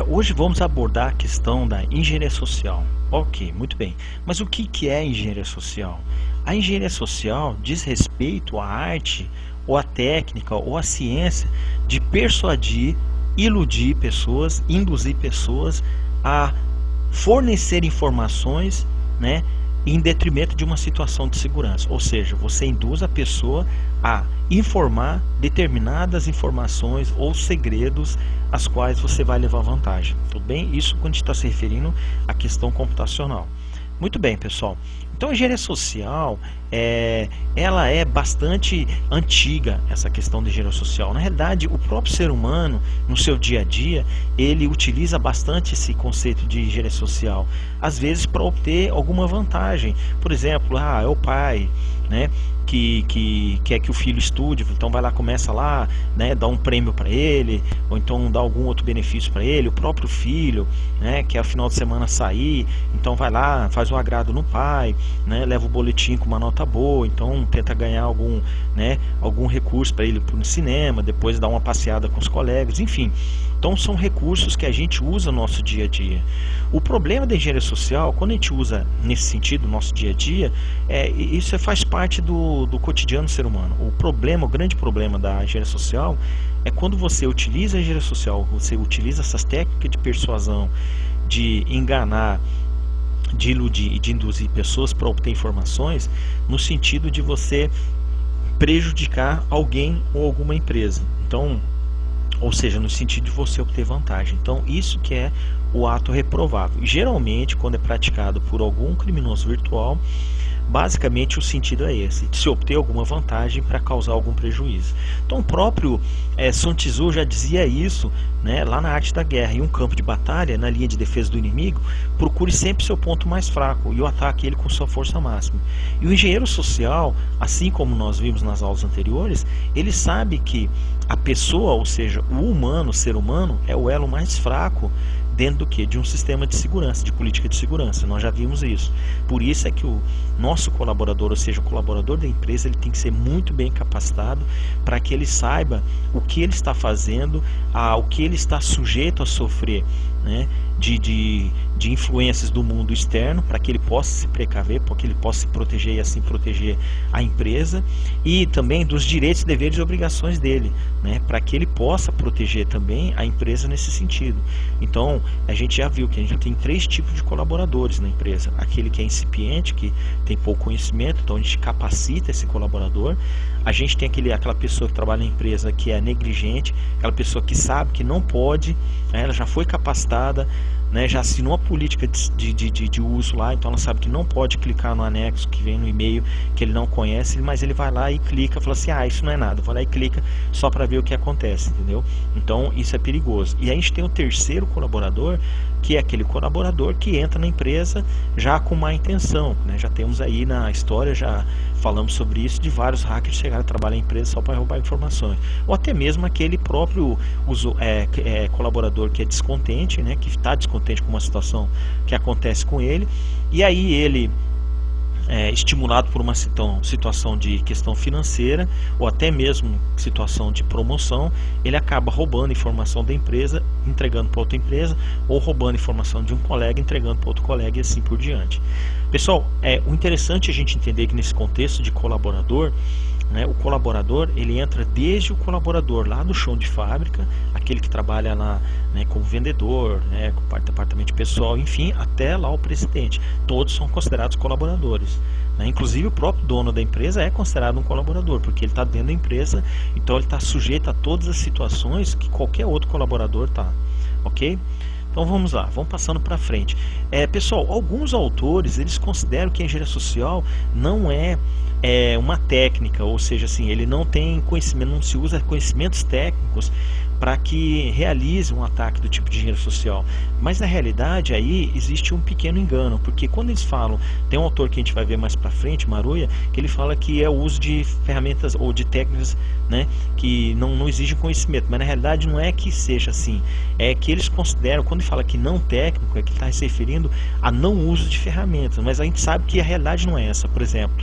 Hoje vamos abordar a questão da engenharia social. Ok, muito bem. Mas o que é engenharia social? A engenharia social diz respeito à arte, ou à técnica, ou à ciência de persuadir, iludir pessoas, induzir pessoas a fornecer informações, né, em detrimento de uma situação de segurança. Ou seja, você induz a pessoa a informar determinadas informações ou segredos as quais você vai levar vantagem. Tudo bem? Isso quando a gente está se referindo à questão computacional. Muito bem, pessoal. Então, a engenharia social, ela é bastante antiga, essa questão de engenharia social. Na realidade, o próprio ser humano, no seu dia a dia, ele utiliza bastante esse conceito de engenharia social, às vezes para obter alguma vantagem. Por exemplo, é o pai, né, que quer que o filho estude, então vai lá, começa lá, né, dá um prêmio para ele, ou então dá algum outro benefício para ele. O próprio filho, né, quer ao final de semana sair, então vai lá, faz um agrado no pai, né, leva o boletim com uma nota boa, então tenta ganhar algum, né, algum recurso para ele ir para o cinema, depois dá uma passeada com os colegas, enfim. Então são recursos que a gente usa no nosso dia a dia. O problema da engenharia social, quando a gente usa nesse sentido no nosso dia a dia, isso faz parte do cotidiano do ser humano. O grande problema da engenharia social é quando você utiliza a engenharia social, você utiliza essas técnicas de persuasão, de enganar, de iludir e de induzir pessoas para obter informações, no sentido de você prejudicar alguém ou alguma empresa. Então, ou seja, no sentido de você obter vantagem. Então, isso que é o ato reprovável. E, geralmente, quando é praticado por algum criminoso virtual, basicamente o sentido é esse, de se obter alguma vantagem para causar algum prejuízo. Então o próprio Sun Tzu já dizia isso, né, lá na Arte da Guerra. Em um campo de batalha, na linha de defesa do inimigo, procure sempre seu ponto mais fraco e o ataque ele com sua força máxima. E o engenheiro social, assim como nós vimos nas aulas anteriores, ele sabe que a pessoa, ou seja, o humano, o ser humano, é o elo mais fraco dentro do que? De um sistema de segurança, de política de segurança. Nós já vimos isso. Por isso é que o nosso colaborador, ou seja, o colaborador da empresa, ele tem que ser muito bem capacitado para que ele saiba o que ele está fazendo, o que ele está sujeito a sofrer, né, de influências do mundo externo, para que ele possa se precaver, para que ele possa se proteger e assim proteger a empresa, e também dos direitos, deveres e obrigações dele, né, para que ele possa proteger também a empresa nesse sentido. Então, a gente já viu que a gente tem 3 tipos de colaboradores na empresa: aquele que é incipiente, que tem pouco conhecimento, então a gente capacita esse colaborador. A gente tem aquela pessoa que trabalha na empresa que é negligente, aquela pessoa que sabe que não pode, né, ela já foi capacitada, né, já assinou a política de uso lá, então ela sabe que não pode clicar no anexo que vem no e-mail que ele não conhece, mas ele vai lá e clica, fala assim: isso não é nada, vai lá e clica só para ver o que acontece, entendeu? Então isso é perigoso. E aí a gente tem o terceiro colaborador, que é aquele colaborador que entra na empresa já com má intenção, né? Já temos aí na história, já falamos sobre isso, de vários hackers chegaram a trabalhar na empresa só para roubar informações, ou até mesmo aquele próprio colaborador que é descontente, né, que está descontente com uma situação que acontece com ele, e aí ele, estimulado por uma situação de questão financeira, ou até mesmo situação de promoção, ele acaba roubando informação da empresa, entregando para outra empresa, ou roubando informação de um colega, entregando para outro colega, e assim por diante. Pessoal, o interessante é a gente entender que nesse contexto de colaborador, né, o colaborador, ele entra desde o colaborador lá do chão de fábrica, aquele que trabalha lá, né, como vendedor, né, com departamento pessoal, enfim, até lá o presidente. Todos são considerados colaboradores, né? Inclusive o próprio dono da empresa é considerado um colaborador, porque ele está dentro da empresa, então ele está sujeito a todas as situações que qualquer outro colaborador está, ok? Então vamos lá, vamos passando para frente. Pessoal, alguns autores, eles consideram que a engenharia social não é uma técnica, ou seja, assim, ele não tem conhecimento, não se usa conhecimentos técnicos para que realize um ataque do tipo de engenharia social. Mas na realidade aí existe um pequeno engano, porque quando eles falam, tem um autor que a gente vai ver mais para frente, Maruia, que ele fala que é o uso de ferramentas ou de técnicas, né, que não exigem conhecimento, mas na realidade não é que seja assim, é que eles consideram, quando ele fala que não técnico, é que está se referindo a não uso de ferramentas, mas a gente sabe que a realidade não é essa. Por exemplo,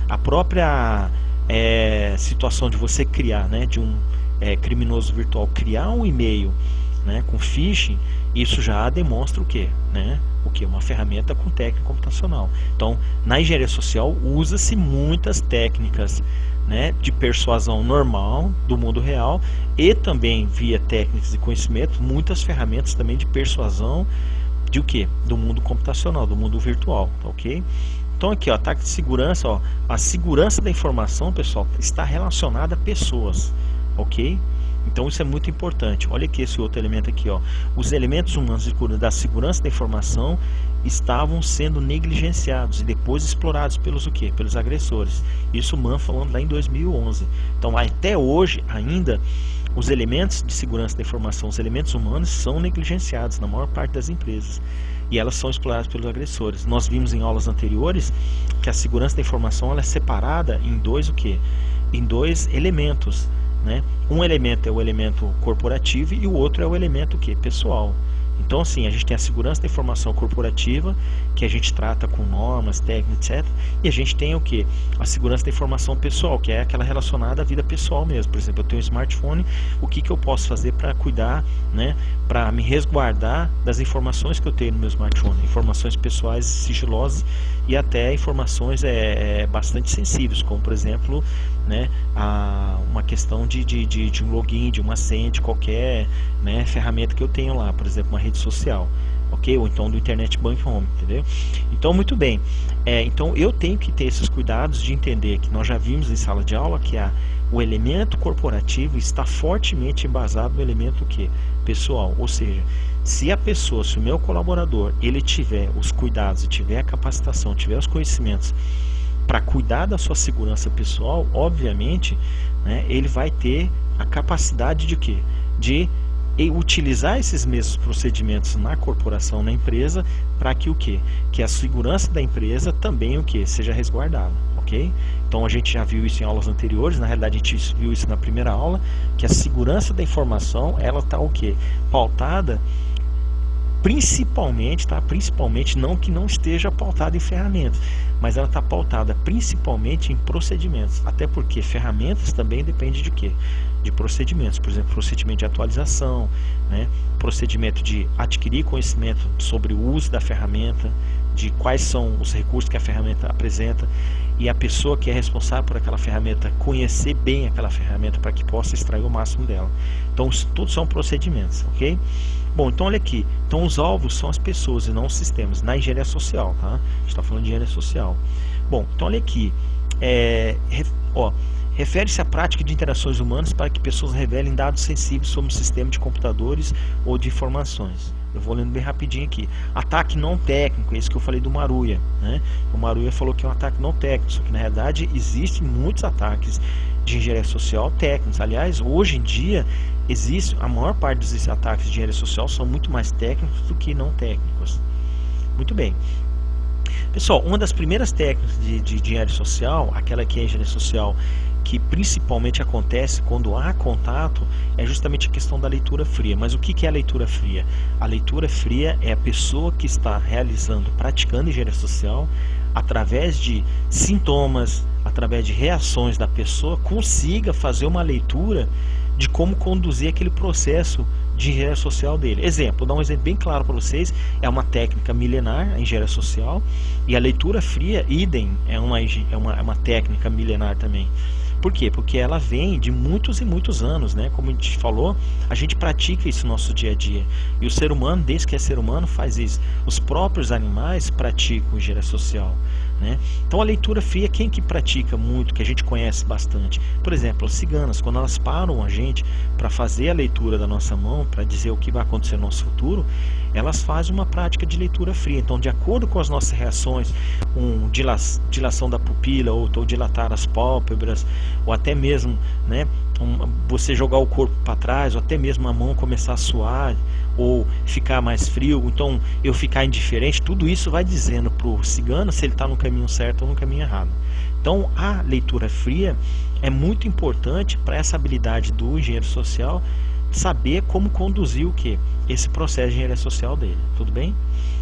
a própria situação de você criar, né, de um criminoso virtual criar um e-mail, né, com phishing, isso já demonstra o quê? Né? O que? Uma ferramenta com técnica computacional. Então, na engenharia social, usa-se muitas técnicas, né, de persuasão normal do mundo real e também via técnicas de conhecimento, muitas ferramentas também de persuasão de o que? Do mundo computacional, do mundo virtual, tá ok? Então aqui, ó, ataque de segurança, ó, a segurança da informação, pessoal, está relacionada a pessoas, ok? Então isso é muito importante. Olha aqui esse outro elemento aqui, ó. Os elementos humanos da segurança da informação estavam sendo negligenciados e depois explorados pelos o quê? Pelos agressores. Isso o Mann falando lá em 2011. Então até hoje ainda os elementos de segurança da informação, os elementos humanos são negligenciados na maior parte das empresas e elas são exploradas pelos agressores. Nós vimos em aulas anteriores que a segurança da informação ela é separada em dois o quê? Em dois elementos, né? Um elemento é o elemento corporativo e o outro é o elemento o quê? Pessoal. Então assim, a gente tem a segurança da informação corporativa, que a gente trata com normas, técnicas, etc. E a gente tem o que? A segurança da informação pessoal, que é aquela relacionada à vida pessoal mesmo. Por exemplo, eu tenho um smartphone, o que eu posso fazer para cuidar, né, para me resguardar das informações que eu tenho no meu smartphone? Informações pessoais sigilosas e até informações bastante sensíveis, como por exemplo, né, uma questão de um login, de uma senha, de qualquer, né, ferramenta que eu tenho lá, por exemplo, uma rede social, ok? Ou então do Internet Bank Home, entendeu? Então, muito bem. Então, eu tenho que ter esses cuidados de entender que nós já vimos em sala de aula que o elemento corporativo está fortemente embasado no elemento que? Pessoal, ou seja, se a pessoa, se o meu colaborador, ele tiver os cuidados, tiver a capacitação, tiver os conhecimentos para cuidar da sua segurança pessoal, obviamente, né, ele vai ter a capacidade de quê? De utilizar esses mesmos procedimentos na corporação, na empresa, para que o quê? Que a segurança da empresa também o quê? Seja resguardada, ok? Então a gente já viu isso em aulas anteriores, na realidade a gente viu isso na primeira aula, que a segurança da informação, ela está o quê? Pautada principalmente, tá? Principalmente, não que não esteja pautada em ferramentas, mas ela está pautada principalmente em procedimentos, até porque ferramentas também dependem de quê? De procedimentos, por exemplo, procedimento de atualização, né? Procedimento de adquirir conhecimento sobre o uso da ferramenta, de quais são os recursos que a ferramenta apresenta, e a pessoa que é responsável por aquela ferramenta conhecer bem aquela ferramenta para que possa extrair o máximo dela. Então, isso tudo são procedimentos, ok? Bom, então olha aqui, então os alvos são as pessoas e não os sistemas, na engenharia social, tá? A gente está falando de engenharia social. Bom, então olha aqui, refere-se à prática de interações humanas para que pessoas revelem dados sensíveis sobre o sistema de computadores ou de informações. Eu vou lendo bem rapidinho aqui. Ataque não técnico, é isso que eu falei do Maruia, né? O Maruia falou que é um ataque não técnico, só que na realidade existem muitos ataques de engenharia social técnicos. Aliás, hoje em dia, a maior parte desses ataques de engenharia social são muito mais técnicos do que não técnicos. Muito bem. Pessoal, uma das primeiras técnicas de engenharia social, aquela que é a engenharia social que principalmente acontece quando há contato, é justamente a questão da leitura fria. Mas o que é a leitura fria? A leitura fria é a pessoa que está realizando, praticando engenharia social, através de sintomas, através de reações da pessoa, consiga fazer uma leitura de como conduzir aquele processo de engenharia social dele. Exemplo, vou dar um exemplo bem claro para vocês, é uma técnica milenar, a engenharia social, e a leitura fria, idem, é uma técnica milenar também. Por quê? Porque ela vem de muitos e muitos anos, né? Como a gente falou, a gente pratica isso no nosso dia a dia. E o ser humano, desde que é ser humano, faz isso. Os próprios animais praticam engenharia social, né? Então a leitura fria, quem que pratica muito, que a gente conhece bastante? Por exemplo, as ciganas, quando elas param a gente para fazer a leitura da nossa mão, para dizer o que vai acontecer no nosso futuro, elas fazem uma prática de leitura fria. Então, de acordo com as nossas reações, dilação da pupila, ou dilatar as pálpebras, ou até mesmo, né, você jogar o corpo para trás, ou até mesmo a mão começar a suar, ou ficar mais frio, então eu ficar indiferente, tudo isso vai dizendo para o cigano se ele está no caminho certo ou no caminho errado. Então, a leitura fria é muito importante para essa habilidade do engenheiro social saber como conduzir o que? Esse processo de engenharia social dele, tudo bem?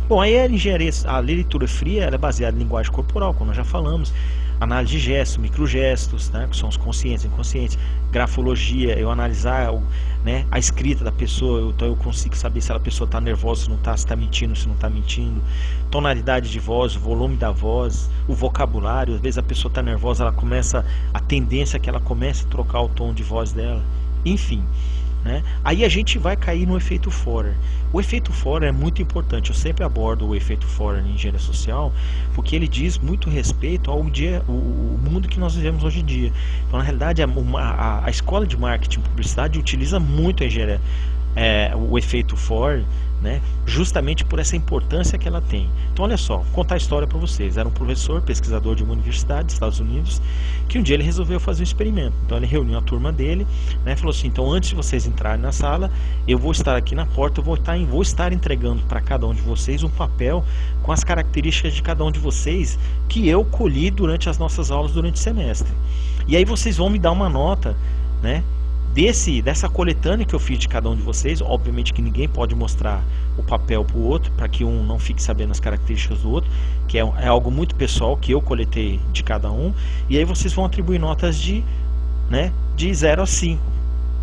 Bom, aí a leitura fria ela é baseada em linguagem corporal, como nós já falamos. análise de gestos, microgestos, né, que são os conscientes e inconscientes, grafologia, eu analisar né, a escrita da pessoa, então eu consigo saber se a pessoa está nervosa, se não está, se está mentindo, se não está mentindo, tonalidade de voz, o volume da voz, o vocabulário, às vezes a pessoa está nervosa, ela começa, a tendência é que ela comece a trocar o tom de voz dela, enfim. Né? Aí a gente vai cair no efeito Forer. O efeito Forer é muito importante. Eu sempre abordo o efeito Forer em engenharia social, porque ele diz muito respeito ao o mundo que nós vivemos hoje em dia. Então, na realidade, a escola de marketing e publicidade utiliza muito a engenharia, o efeito Forer, né? Justamente por essa importância que ela tem. Então, olha só, vou contar a história para vocês. Era um professor, pesquisador de uma universidade dos Estados Unidos, que um dia ele resolveu fazer um experimento. Então ele reuniu a turma dele, né, falou assim: então antes de vocês entrarem na sala, eu vou estar aqui na porta, eu vou estar entregando para cada um de vocês um papel com as características de cada um de vocês que eu colhi durante as nossas aulas durante o semestre. E aí vocês vão me dar uma nota, né, dessa coletânea que eu fiz de cada um de vocês. Obviamente que ninguém pode mostrar o papel para o outro, para que um não fique sabendo as características do outro, que é algo muito pessoal que eu coletei de cada um. E aí vocês vão atribuir notas de 0 a 5.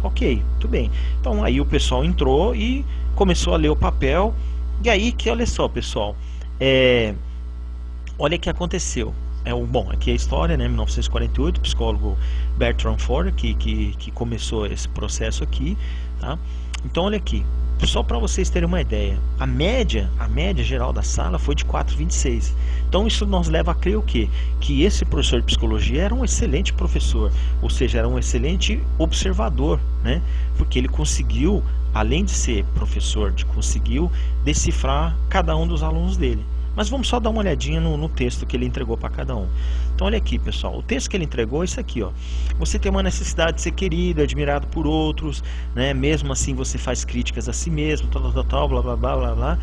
Ok, tudo bem. Então aí o pessoal entrou e começou a ler o papel. E aí que, olha só, pessoal, olha o que aconteceu. Bom, aqui é a história, né? 1948, o psicólogo Bertrand Forer que começou esse processo aqui, tá? Então olha aqui, só para vocês terem uma ideia, a média geral da sala foi de 4,26. Então isso nos leva a crer o quê? Que esse professor de psicologia era um excelente professor, ou seja, era um excelente observador, né? Porque ele conseguiu, além de ser professor, conseguiu decifrar cada um dos alunos dele. Mas vamos só dar uma olhadinha no texto que ele entregou para cada um. Então olha aqui, pessoal, o texto que ele entregou é isso aqui, ó. Você tem uma necessidade de ser querido, admirado por outros, né? Mesmo assim você faz críticas a si mesmo, tal, blá, blá, blá, blá, blá.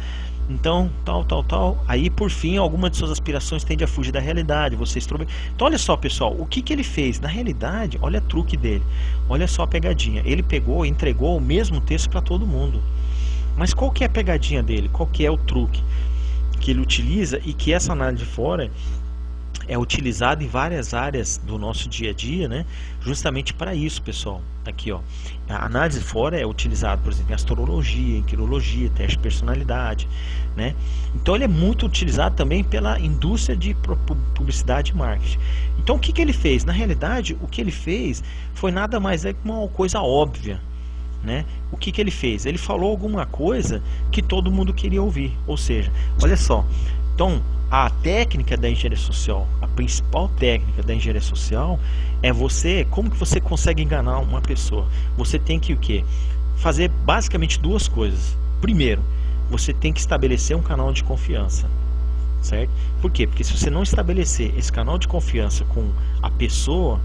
Então, tal. Aí, por fim, alguma de suas aspirações tende a fugir da realidade. Então, olha só, pessoal, o que ele fez? Na realidade, olha o truque dele. Olha só a pegadinha. Ele pegou e entregou o mesmo texto para todo mundo. Mas qual que é a pegadinha dele? Qual que é o truque que ele utiliza e que essa análise de Forer é utilizada em várias áreas do nosso dia a dia, né? Justamente para isso, pessoal. Aqui, ó, a análise de Forer é utilizada, por exemplo, em astrologia, em quirologia, teste de personalidade, né? Então ele é muito utilizado também pela indústria de publicidade e marketing. Então o que ele fez? Na realidade, o que ele fez foi nada mais que uma coisa óbvia, né? O que ele fez? Ele falou alguma coisa que todo mundo queria ouvir. Ou seja, olha só, então a técnica da engenharia social, a principal técnica da engenharia social é como que você consegue enganar uma pessoa. Você tem que o quê? Fazer basicamente duas coisas. Primeiro, você tem que estabelecer um canal de confiança, certo? Por quê? Porque se você não estabelecer esse canal de confiança com a pessoa,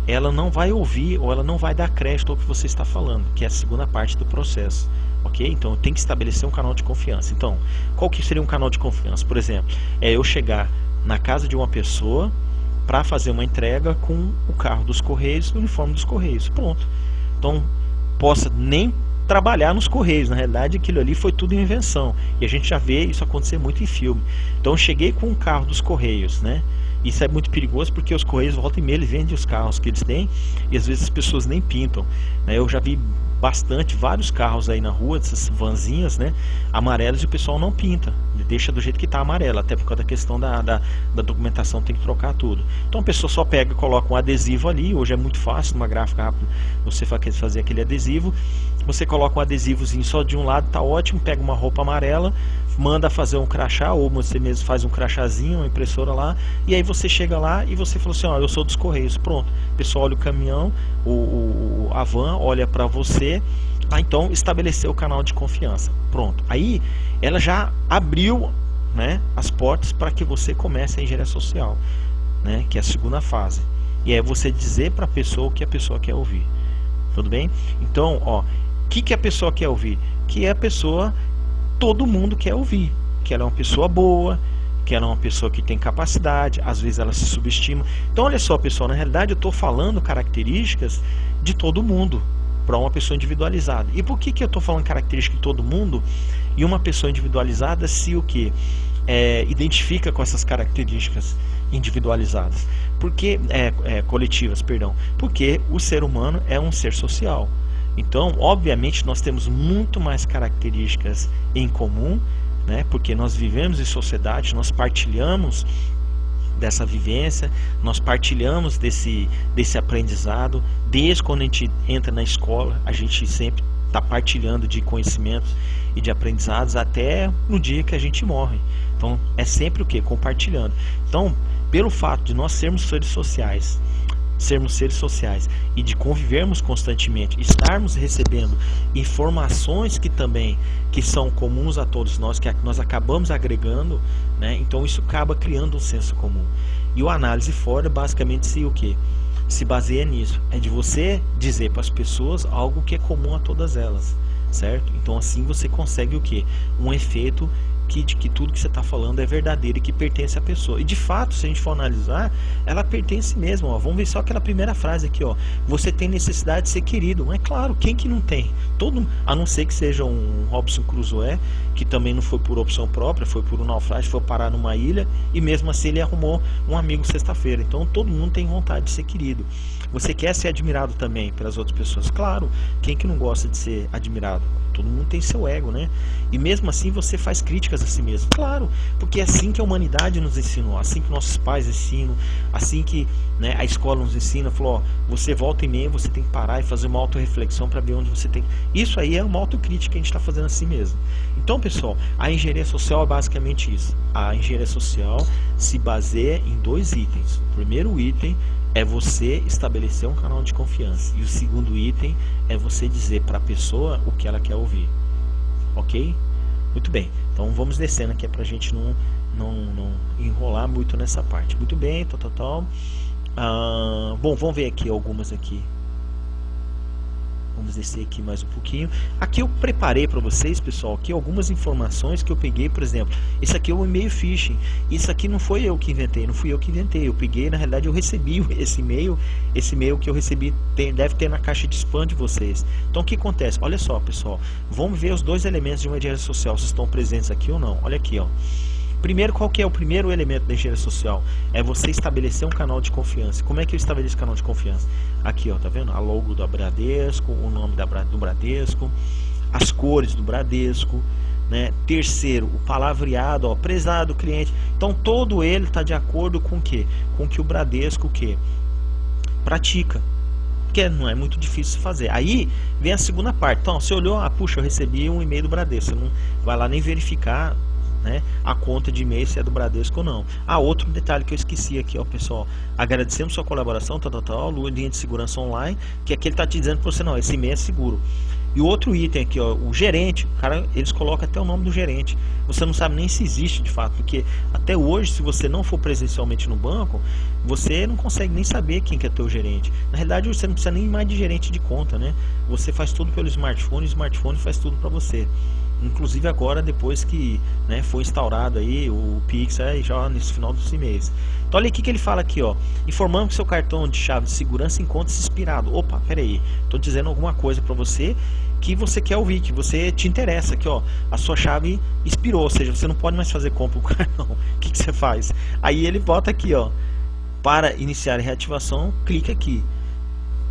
ela não vai ouvir ou ela não vai dar crédito ao que você está falando, que é a segunda parte do processo, ok? Então tem que estabelecer um canal de confiança. Então, qual que seria um canal de confiança? Por exemplo, é eu chegar na casa de uma pessoa para fazer uma entrega com o carro dos Correios, o uniforme dos Correios, pronto. Então, possa nem trabalhar nos Correios, na realidade aquilo ali foi tudo invenção, e a gente já vê isso acontecer muito em filme. Então eu cheguei com um carro dos Correios, né? Isso é muito perigoso porque os Correios volta e meia eles vendem os carros que eles têm e às vezes as pessoas nem pintam, né? Eu já vi vários carros aí na rua, essas vanzinhas, né, amarelas, e o pessoal não pinta, deixa do jeito que está amarelo, até por causa da questão da documentação, tem que trocar tudo. Então a pessoa só pega e coloca um adesivo ali. Hoje é muito fácil, numa gráfica rápida, você fazer aquele adesivo. Você coloca um adesivozinho só de um lado, tá ótimo. Pega uma roupa amarela, manda fazer um crachá, ou você mesmo faz um crachazinho, uma impressora lá, e aí você chega lá e você fala assim: ó, eu sou dos Correios, pronto. O pessoal olha o caminhão, a van olha para você. Então estabeleceu o canal de confiança, pronto. Aí ela já abriu, né, as portas para que você comece a engenharia social, né, que é a segunda fase. E é você dizer para a pessoa o que a pessoa quer ouvir. Tudo bem? Então, ó, o que a pessoa quer ouvir? Que é a pessoa, todo mundo quer ouvir, que ela é uma pessoa boa, que ela é uma pessoa que tem capacidade, às vezes ela se subestima. Então olha só, pessoal, na realidade eu estou falando características de todo mundo para uma pessoa individualizada. E por que eu estou falando características de todo mundo e uma pessoa individualizada, se o quê? identifica com essas características individualizadas, porque coletivas, perdão, porque o ser humano é um ser social. Então, obviamente, nós temos muito mais características em comum, né? Porque nós vivemos em sociedade, nós partilhamos dessa vivência, nós partilhamos desse aprendizado. Desde quando a gente entra na escola, a gente sempre está partilhando de conhecimentos e de aprendizados até no dia que a gente morre. Então é sempre o que? Compartilhando. Então, pelo fato de nós sermos seres sociais e de convivermos constantemente, estarmos recebendo informações que são comuns a todos nós, que nós acabamos agregando, né? Então isso acaba criando um senso comum. E o análise fora basicamente se baseia nisso, é de você dizer para as pessoas algo que é comum a todas elas, certo? Então assim você consegue um efeito de que tudo que você está falando é verdadeiro e que pertence à pessoa. E de fato, se a gente for analisar, ela pertence mesmo. Ó. Vamos ver só aquela primeira frase aqui, ó. Você tem necessidade de ser querido. É claro, quem que não tem? A não ser que seja um Robinson Crusoe, que também não foi por opção própria, foi por um naufrágio, foi parar numa ilha e mesmo assim ele arrumou um amigo sexta-feira. Então todo mundo tem vontade de ser querido. Você quer ser admirado também pelas outras pessoas? Claro, quem que não gosta de ser admirado? Todo mundo tem seu ego, né? E mesmo assim você faz críticas a si mesmo. Claro, porque é assim que a humanidade nos ensinou, assim que nossos pais ensinam, assim que, né, a escola nos ensina. Falou, ó, você volta e meia, você tem que parar e fazer uma autorreflexão para ver onde você tem. Isso aí é uma autocrítica que a gente está fazendo a si mesmo. Então, pessoal, a engenharia social é basicamente isso. A engenharia social se baseia em 2 itens. O primeiro item é você estabelecer um canal de confiança. E o segundo item é você dizer para a pessoa o que ela quer ouvir. Ok? Muito bem. Então vamos descendo aqui para a gente não enrolar muito nessa parte. Muito bem, tal. Bom, vamos ver aqui algumas aqui. Vamos descer aqui mais um pouquinho. Aqui eu preparei para vocês, pessoal, aqui algumas informações que eu peguei. Por exemplo, esse aqui é o e-mail phishing. Isso aqui não foi eu que inventei, não fui eu que inventei. Eu peguei, na realidade eu recebi esse e-mail que eu recebi deve ter na caixa de spam de vocês. Então o que acontece? Olha só, pessoal, vamos ver os 2 elementos de uma engenharia social, se estão presentes aqui ou não. Olha aqui, ó. Primeiro, qual que é o primeiro elemento da engenharia social? É você estabelecer um canal de confiança. Como é que eu estabeleço canal de confiança? Aqui, ó, tá vendo? A logo do Bradesco, o nome do Bradesco, as cores do Bradesco, né? Terceiro, o palavreado, ó, prezado cliente. Então, todo ele está de acordo com o quê? Com o que o Bradesco pratica. Porque não é muito difícil fazer. Aí vem a segunda parte. Então, você olhou, puxa, eu recebi um e-mail do Bradesco. Você não vai lá nem verificar, né, a conta de e-mail se é do Bradesco ou não. Outro detalhe que eu esqueci aqui, ó, pessoal. Agradecemos sua colaboração, linha de segurança online, que aqui ele está te dizendo para você, não, esse e-mail é seguro. E outro item aqui, ó, o gerente, cara, eles colocam até o nome do gerente. Você não sabe nem se existe de fato, porque até hoje, se você não for presencialmente no banco, você não consegue nem saber quem que é teu gerente. Na realidade, você não precisa nem mais de gerente de conta, né? Você faz tudo pelo smartphone, o smartphone faz tudo para você. Inclusive agora, depois que, né, foi instaurado aí o Pix, já nesse final dos mês. Então olha aqui que ele fala aqui, ó, informando que seu cartão de chave de segurança encontra-se expirado. Opa, peraí, estou dizendo alguma coisa para você que você quer ouvir, que você te interessa aqui, ó, a sua chave expirou, ou seja, você não pode mais fazer compra com o cartão. O que você faz? Aí ele bota aqui, ó, para iniciar a reativação, clica aqui.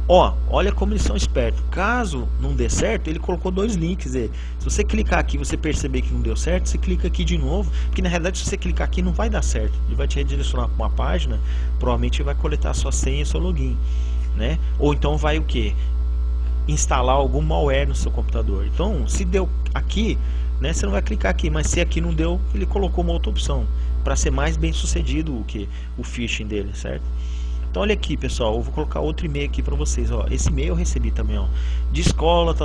Ó, olha como eles são espertos. Caso não dê certo, ele colocou 2 links. Se você clicar aqui e você perceber que não deu certo, você clica aqui de novo. Que na realidade, se você clicar aqui, não vai dar certo. Ele vai te redirecionar para uma página. Provavelmente vai coletar a sua senha e seu login, né? Ou então vai o que? Instalar algum malware no seu computador. Então, se deu aqui, né, você não vai clicar aqui. Mas se aqui não deu, ele colocou uma outra opção para ser mais bem sucedido o phishing dele, certo? Então olha aqui, pessoal, eu vou colocar outro e-mail aqui para vocês, ó. Esse e-mail eu recebi também, ó, de escola,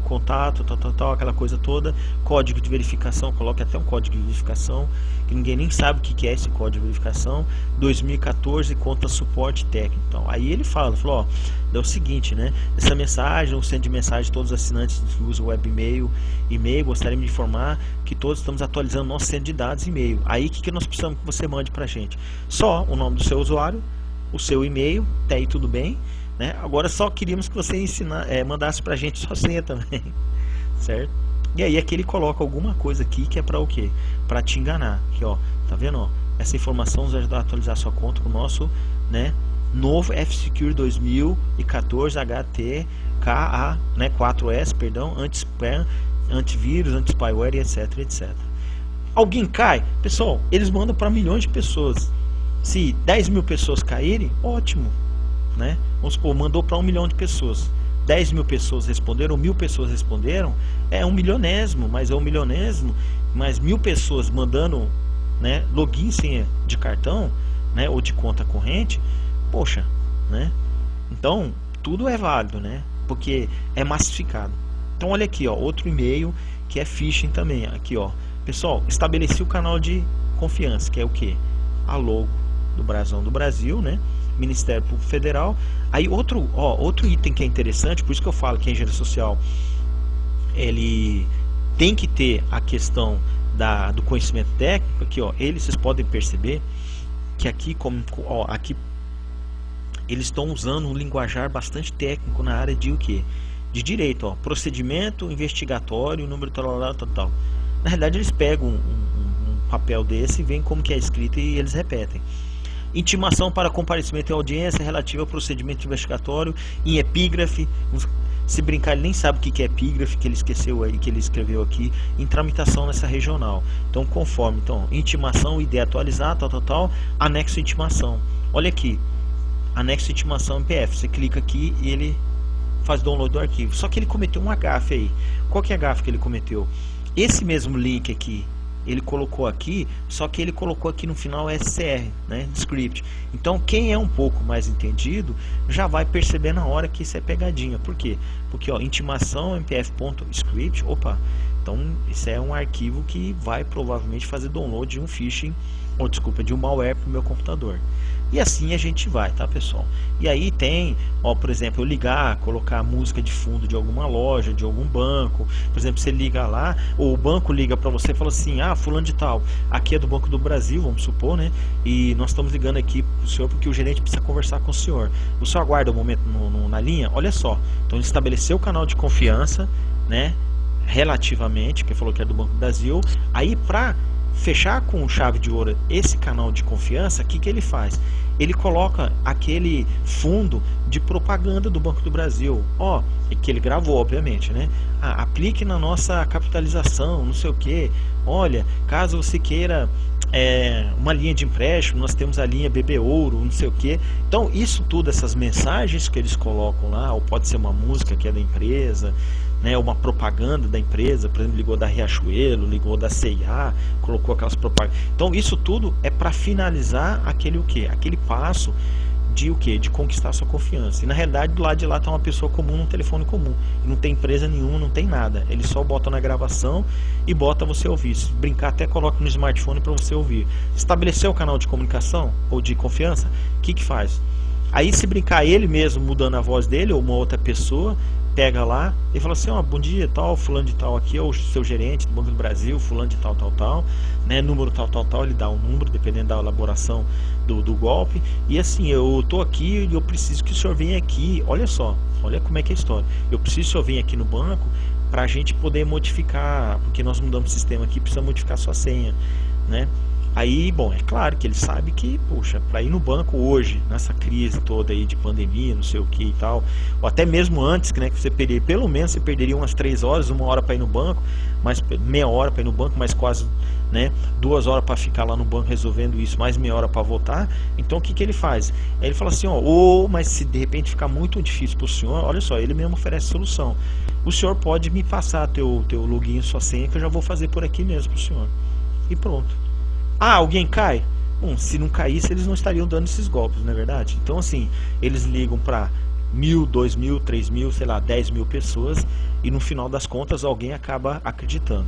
contato, aquela coisa toda, código de verificação, coloque até um código de verificação, que ninguém nem sabe o que é esse código de verificação, 2014, conta suporte técnico. Então, aí ele falou, ó, é o seguinte, né, essa mensagem, o centro de mensagem de todos os assinantes que usam web e-mail, gostaríamos de informar que todos estamos atualizando nosso centro de dados e-mail. Aí, o que nós precisamos que você mande pra gente? Só o nome do seu usuário, o seu e-mail, até aí tudo bem, né? Agora só queríamos que você mandasse pra gente sua senha também, certo? E aí aqui ele coloca alguma coisa aqui que é para o quê? Para te enganar. Aqui, ó, tá vendo, ó? Essa informação nos ajuda a atualizar sua conta com o nosso, né, novo F-Secure 2014 HTKA, né, 4S, perdão, anti-spam, antivírus, anti-spyware, etc, etc. Alguém cai? Pessoal, eles mandam para milhões de pessoas. Se 10 mil pessoas caírem, ótimo, né? Vamos supor, mandou para 1 milhão de pessoas. 10 mil pessoas responderam, 1000 pessoas responderam, é 1 milionésimo, mas é 1 milionésimo, mas 1000 pessoas mandando, né, login senha de cartão, né, ou de conta corrente, poxa, né? Então, tudo é válido, né? Porque é massificado. Então, olha aqui, ó, outro e-mail que é phishing também, aqui, ó. Pessoal, estabeleci o canal de confiança, que é o que? A logo do brasão do Brasil, né? Ministério Público Federal. Aí outro item que é interessante, por isso que eu falo que a engenharia social ele tem que ter a questão do conhecimento técnico. Aqui, ó, vocês podem perceber que aqui, aqui eles estão usando um linguajar bastante técnico na área de o que? De direito, ó, procedimento investigatório, número tal. Na realidade eles pegam um papel desse e veem como que é escrito e eles repetem. Intimação para comparecimento em audiência relativa ao procedimento investigatório em epígrafe. Se brincar, ele nem sabe o que é epígrafe, que ele esqueceu aí, que ele escreveu aqui, em tramitação nessa regional. Então, conforme, então, intimação, ID atualizar, anexo intimação. Olha aqui, anexo intimação MPF. Você clica aqui e ele faz download do arquivo. Só que ele cometeu uma gafe aí. Qual que é a gafe que ele cometeu? Esse mesmo link aqui, ele colocou aqui, só que ele colocou aqui no final SCR, né, script. Então quem é um pouco mais entendido já vai perceber na hora que isso é pegadinha. Por quê? Porque, ó, intimação mpf.script, opa, então isso é um arquivo que vai provavelmente fazer download de um phishing, ou desculpa, de um malware para o meu computador. E assim a gente vai, tá, pessoal? E aí tem, ó, por exemplo, eu ligar, colocar a música de fundo de alguma loja, de algum banco. Por exemplo, você liga lá, ou o banco liga para você e fala assim: ah, fulano de tal, aqui é do Banco do Brasil, vamos supor, né? E nós estamos ligando aqui pro senhor porque o gerente precisa conversar com o senhor. O senhor aguarda um momento na linha? Olha só, então ele estabeleceu o canal de confiança, né? Relativamente, que falou que é do Banco do Brasil. Aí, para fechar com chave de ouro esse canal de confiança, o que ele faz? Ele coloca aquele fundo de propaganda do Banco do Brasil, ó, que ele gravou, obviamente, né? Ah, aplique na nossa capitalização, não sei o que. Olha, caso você queira uma linha de empréstimo, nós temos a linha BB Ouro, não sei o que. Então, isso tudo, essas mensagens que eles colocam lá, ou pode ser uma música que é da empresa, né, uma propaganda da empresa, por exemplo, ligou da Riachuelo, ligou da C&A, colocou aquelas propagandas. Então isso tudo é para finalizar aquele o quê? Aquele passo de o quê? De conquistar sua confiança. E na realidade do lado de lá está uma pessoa comum num telefone comum. Não tem empresa nenhuma, não tem nada. Ele só bota na gravação e bota você ouvir. Se brincar, até coloca no smartphone para você ouvir. Estabeleceu o canal de comunicação ou de confiança, o que faz? Aí, se brincar, ele mesmo mudando a voz dele ou uma outra pessoa, pega lá e fala assim: ó, bom dia, tal, fulano de tal, aqui é o seu gerente do Banco do Brasil, fulano de tal, né, número tal, ele dá um número, dependendo da elaboração do golpe, e assim, eu tô aqui e eu preciso que o senhor venha aqui, olha só, olha como é que é a história, eu preciso que o senhor venha aqui no banco para a gente poder modificar, porque nós mudamos o sistema aqui, precisa modificar sua senha, né? Aí, bom, é claro que ele sabe que, puxa, para ir no banco hoje, nessa crise toda aí de pandemia, não sei o que e tal, ou até mesmo antes, né, que você perderia, pelo menos você perderia umas 3 horas, 1 hora para ir no banco, mais meia hora para ir no banco, mais quase, né, 2 horas para ficar lá no banco resolvendo isso, mais meia hora para voltar. Então o que ele faz? Aí ele fala assim, ó, mas se de repente ficar muito difícil para o senhor, olha só, ele mesmo oferece solução. O senhor pode me passar teu login e sua senha que eu já vou fazer por aqui mesmo para o senhor. E pronto. Ah, alguém cai? Bom, se não caísse, eles não estariam dando esses golpes, não é verdade? Então, assim, eles ligam para 1.000, 2.000, 3.000, sei lá, 10.000 pessoas e no final das contas alguém acaba acreditando.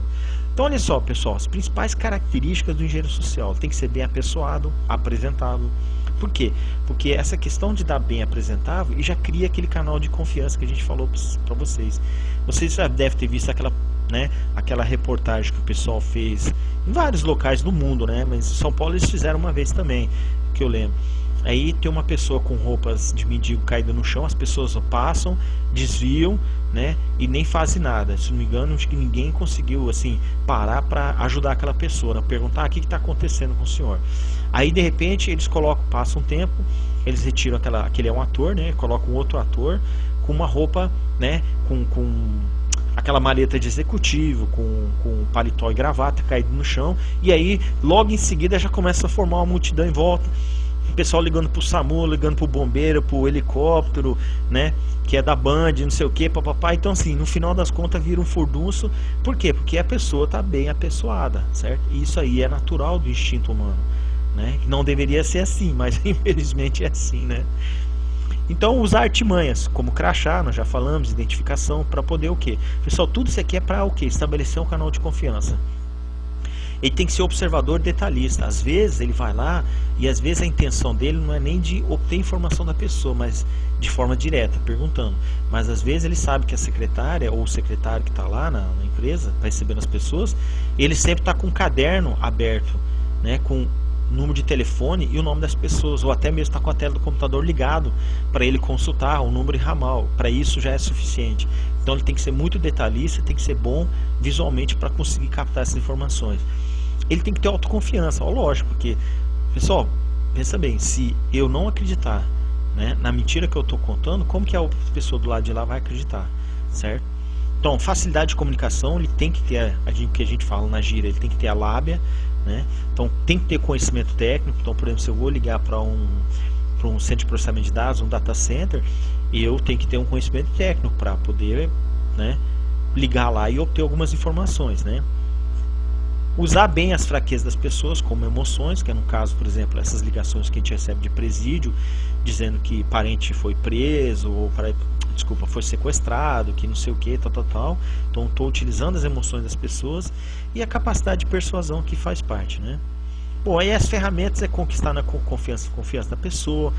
Então, olha só, pessoal, as principais características do engenheiro social: tem que ser bem apessoado, apresentável. Por quê? Porque essa questão de dar bem apresentável e já cria aquele canal de confiança que a gente falou para vocês. Vocês já devem ter visto aquela reportagem que o pessoal fez em vários locais do mundo, né? Mas em São Paulo eles fizeram uma vez também, que eu lembro. Aí tem uma pessoa com roupas de mendigo caída no chão, as pessoas passam, desviam, né, e nem fazem nada. Se não me engano, acho que ninguém conseguiu assim parar para ajudar aquela pessoa, né? Perguntar o que está acontecendo com o senhor. Aí de repente eles colocam, passa um tempo, eles retiram aquele é um ator, né? Colocam um outro ator com uma roupa, né? Com aquela maleta de executivo, com paletó e gravata caído no chão. E aí logo em seguida já começa a formar uma multidão em volta. O pessoal ligando pro SAMU, ligando pro bombeiro, pro helicóptero, né? Que é da Band, não sei o que, papapá. Então assim, no final das contas vira um furdunço. Por quê? Porque a pessoa tá bem apessoada, certo? E isso aí é natural do instinto humano, né? Não deveria ser assim, mas infelizmente é assim, né? Então usar artimanhas, como crachá, nós já falamos, identificação, para poder o quê? Pessoal, tudo isso aqui é para o quê? Estabelecer um canal de confiança. Ele tem que ser observador detalhista. Às vezes ele vai lá e às vezes a intenção dele não é nem de obter informação da pessoa, mas de forma direta, perguntando. Mas às vezes ele sabe que a secretária ou o secretário que está lá na empresa, está recebendo as pessoas, ele sempre está com um caderno aberto, né, com número de telefone e o nome das pessoas, ou até mesmo está com a tela do computador ligado para ele consultar o número e ramal. Para isso já é suficiente. Então ele tem que ser muito detalhista, tem que ser bom visualmente para conseguir captar essas informações. Ele tem que ter autoconfiança, ó, lógico, porque, pessoal, pensa bem, se eu não acreditar, né, na mentira que eu estou contando, como que a pessoa do lado de lá vai acreditar, certo? Então, facilidade de comunicação, ele tem que ter, o que a gente fala na gíria, ele tem que ter a lábia, né? Então tem que ter conhecimento técnico. Então, por exemplo, se eu vou ligar para um centro de processamento de dados, um data center, eu tenho que ter um conhecimento técnico para poder, né, ligar lá e obter algumas informações, né? Usar bem as fraquezas das pessoas, como emoções, que é no caso, por exemplo, essas ligações que a gente recebe de presídio, dizendo que parente foi preso, ou desculpa, foi sequestrado, que não sei o que, tal. Então estou utilizando as emoções das pessoas e a capacidade de persuasão que faz parte, né? Bom, aí as ferramentas é conquistar na confiança da pessoa,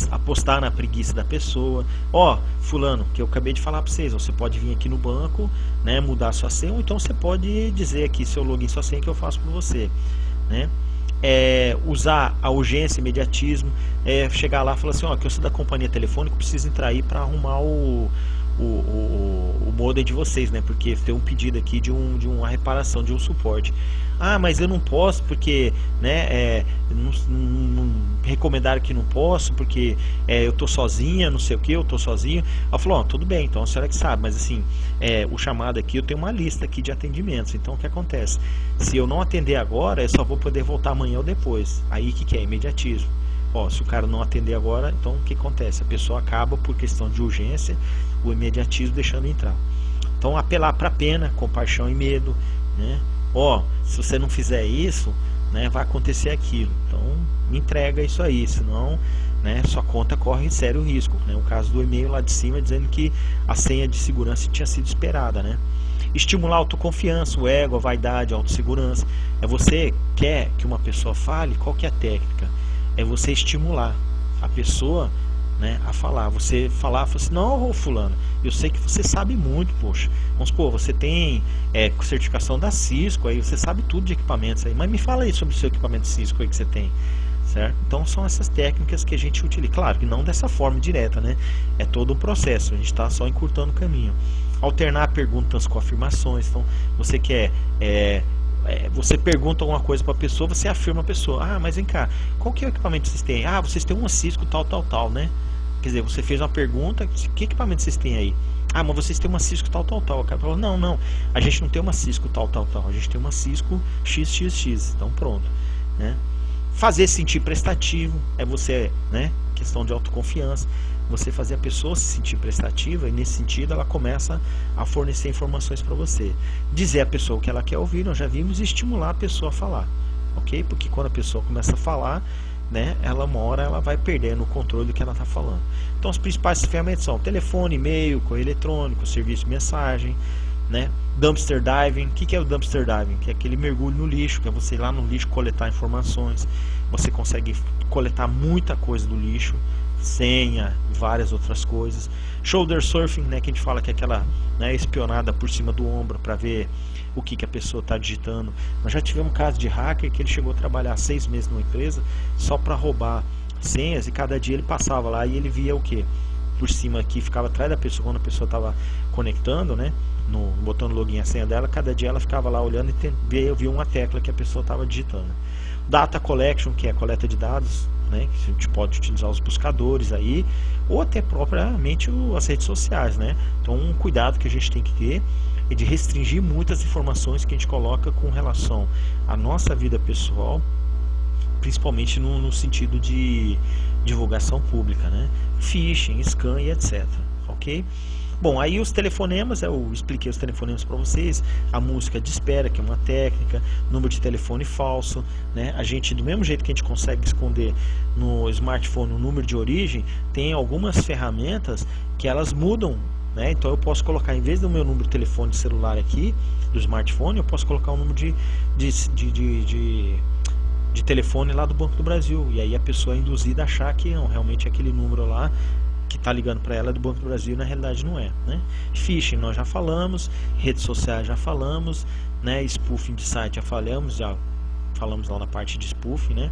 apostar na preguiça da pessoa. Ó, fulano, que eu acabei de falar para vocês, você pode vir aqui no banco, né, mudar sua senha, ou então você pode dizer aqui seu login, sua senha que eu faço por você, né? Usar a urgência, imediatismo, chegar lá e falar assim, ó, que eu sou da companhia telefônica, preciso entrar aí para arrumar o modem de vocês, né? Porque tem um pedido aqui de uma reparação, de um suporte. Ah, mas eu não posso porque, né, não recomendaram que não posso porque eu tô sozinha, não sei o que, eu tô sozinho. Ela falou, ó, tudo bem, então a senhora que sabe, mas assim, o chamado aqui, eu tenho uma lista aqui de atendimentos. Então o que acontece? Se eu não atender agora, eu só vou poder voltar amanhã ou depois. Aí o que é? Imediatismo. Ó, se o cara não atender agora, então o que acontece? A pessoa acaba, por questão de urgência, o imediatismo deixando entrar. Então apelar para pena, compaixão e medo, né? Ó, se você não fizer isso, né, vai acontecer aquilo. Então me entrega isso aí, senão, né, sua conta corre sério risco, né? O caso do e-mail lá de cima dizendo que a senha de segurança tinha sido esperada, né? Estimular a autoconfiança, o ego, a vaidade, a autossegurança. Você quer que uma pessoa fale, qual que é a técnica? É você estimular a pessoa, né, a falar. Você falar assim, não, fulano, eu sei que você sabe muito, poxa. Vamos supor, você tem certificação da Cisco, aí você sabe tudo de equipamentos aí, mas me fala aí sobre o seu equipamento Cisco aí que você tem, certo? Então são essas técnicas que a gente utiliza, claro que não dessa forma direta, né? É todo um processo, a gente está só encurtando o caminho. Alternar perguntas com afirmações. Então você quer você pergunta alguma coisa para a pessoa, você afirma a pessoa, ah, mas vem cá, qual que é o equipamento que vocês têm? Ah, vocês têm uma Cisco tal, né? Quer dizer, você fez uma pergunta, que equipamento vocês têm aí? Ah, mas vocês têm uma Cisco tal. O cara falou, não, a gente não tem uma Cisco tal, a gente tem uma Cisco XXX, então pronto, né? Fazer sentir prestativo, é você, né, questão de autoconfiança, você fazer a pessoa se sentir prestativa, e nesse sentido ela começa a fornecer informações para você. Dizer a pessoa o que ela quer ouvir, nós já vimos, e estimular a pessoa a falar, ok? Porque quando a pessoa começa a falar, né, uma hora ela vai perdendo o controle do que ela está falando. Então as principais ferramentas são telefone, e-mail, correio eletrônico, serviço de mensagem, né? Dumpster diving. O que é o dumpster diving? Que é aquele mergulho no lixo, que é você ir lá no lixo coletar informações. Você consegue coletar muita coisa do lixo, senha, várias outras coisas. Shoulder surfing, né, que a gente fala que é aquela, né, espionada por cima do ombro para ver o que a pessoa está digitando. Nós já tivemos um caso de hacker que ele chegou a trabalhar 6 meses numa empresa só para roubar senhas, e cada dia ele passava lá e ele via o que? Por cima aqui, ficava atrás da pessoa quando a pessoa estava conectando, né? Botando login e a senha dela, cada dia ela ficava lá olhando e via uma tecla que a pessoa estava digitando. Data collection, que é a coleta de dados, né? Que a gente pode utilizar os buscadores aí, ou até propriamente as redes sociais, né? Então, um cuidado que a gente tem que ter é de restringir muitas informações que a gente coloca com relação à nossa vida pessoal, principalmente no sentido de divulgação pública, né? Phishing, scam e etc. Ok? Bom, aí os telefonemas, eu expliquei os telefonemas para vocês, a música de espera, que é uma técnica, número de telefone falso, né? A gente, do mesmo jeito que a gente consegue esconder no smartphone o número de origem, tem algumas ferramentas que elas mudam, né? Então eu posso colocar, em vez do meu número de telefone de celular aqui, do smartphone, eu posso colocar um número de telefone lá do Banco do Brasil, e aí a pessoa é induzida a achar que não, realmente aquele número lá que está ligando para ela é do Banco do Brasil, na realidade não é, né? Phishing nós já falamos, redes sociais já falamos, né? Spoofing de site já falamos lá na parte de spoofing, né?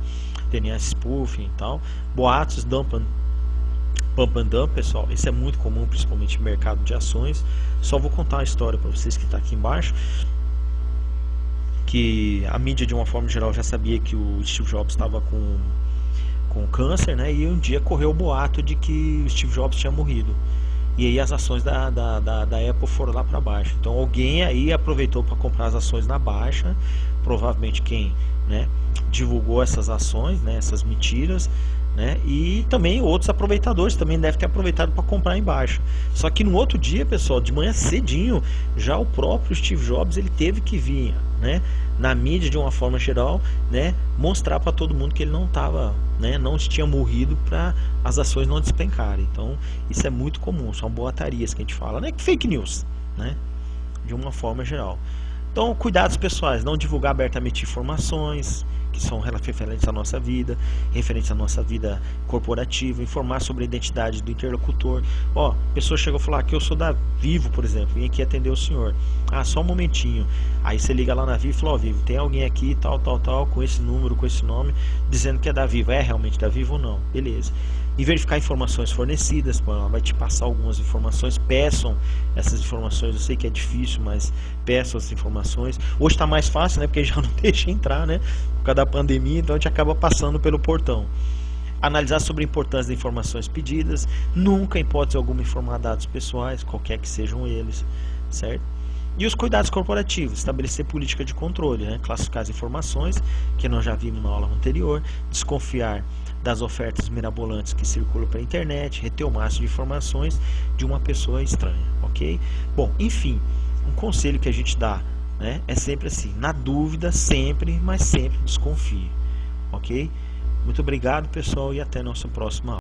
DNS spoofing e tal, boatos, pump and dump, pessoal, isso é muito comum, principalmente no mercado de ações. Só vou contar uma história para vocês que está aqui embaixo, que a mídia de uma forma geral já sabia que o Steve Jobs estava com câncer, né? E um dia correu o boato de que o Steve Jobs tinha morrido. E aí as ações da Apple foram lá para baixo. Então alguém aí aproveitou para comprar as ações na baixa, provavelmente quem, né, divulgou essas ações, né, essas mentiras, né? E também outros aproveitadores também devem ter aproveitado para comprar em baixa. Só que no outro dia, pessoal, de manhã cedinho, já o próprio Steve Jobs ele teve que vir, né, na mídia de uma forma geral, né, mostrar para todo mundo que ele não estava, né, não tinha morrido, para as ações não despencarem. Então isso é muito comum, são boatarias que a gente fala, né, fake news, né, de uma forma geral. Então, cuidados pessoais, não divulgar abertamente informações que são referentes à nossa vida, referentes à nossa vida corporativa, informar sobre a identidade do interlocutor. Ó, a pessoa chegou a falar que eu sou da Vivo, por exemplo, vim aqui atender o senhor. Ah, só um momentinho. Aí você liga lá na Vivo e fala, ó, Vivo, tem alguém aqui, tal, com esse número, com esse nome, dizendo que é da Vivo. É realmente da Vivo ou não? Beleza. E verificar informações fornecidas, ela vai te passar algumas informações, peçam essas informações, eu sei que é difícil, mas peçam essas informações. Hoje está mais fácil, né, porque já não deixa entrar, né, por causa da pandemia, então a gente acaba passando pelo portão. Analisar sobre a importância das informações pedidas, nunca, em hipótese alguma, informar dados pessoais, qualquer que sejam eles, certo? E os cuidados corporativos, estabelecer política de controle, né? Classificar as informações, que nós já vimos na aula anterior, desconfiar das ofertas mirabolantes que circulam pela internet, reter o máximo de informações de uma pessoa estranha, ok? Bom, enfim, um conselho que a gente dá, né, é sempre assim, na dúvida, sempre, mas sempre desconfie, ok? Muito obrigado, pessoal, e até a nossa próxima aula.